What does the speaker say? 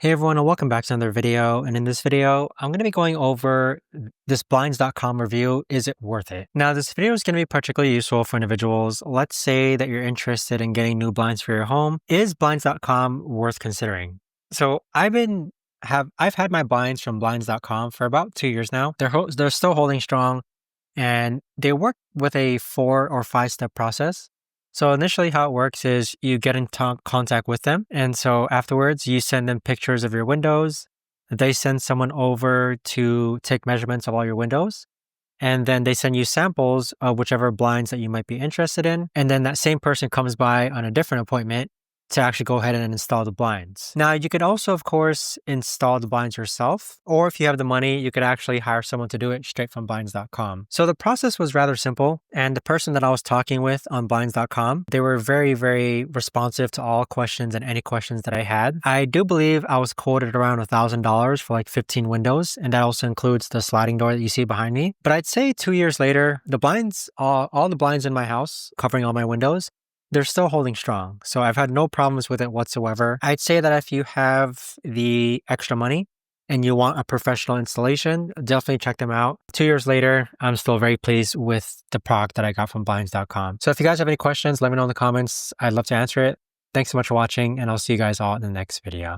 Hey everyone, and welcome back to another video. And in this video, I'm going to be going over this Blinds.com review. Is it worth it? Now, this video is going to be particularly useful for individuals. Let's say that you're interested in getting new blinds for your home. Is Blinds.com worth considering? So I've had my blinds from Blinds.com for about 2 years now. They're still holding strong, and they work with a 4 or 5 step process. So initially how it works is you get in contact with them. And so afterwards you send them pictures of your windows. They send someone over to take measurements of all your windows. And then they send you samples of whichever blinds that you might be interested in. And then that same person comes by on a different appointment to actually go ahead and install the blinds. Now, you could also, of course, install the blinds yourself, or if you have the money, you could actually hire someone to do it straight from Blinds.com. So the process was rather simple, and the person that I was talking with on Blinds.com, they were very, very responsive to all questions and any questions that I had. I do believe I was quoted around $1,000 for like 15 windows, and that also includes the sliding door that you see behind me. But I'd say 2 years later, the blinds, all the blinds in my house, covering all my windows, they're still holding strong. So I've had no problems with it whatsoever. I'd say that if you have the extra money and you want a professional installation, definitely check them out. 2 years later, I'm still very pleased with the product that I got from Blinds.com. So if you guys have any questions, let me know in the comments. I'd love to answer it. Thanks so much for watching, and I'll see you guys all in the next video.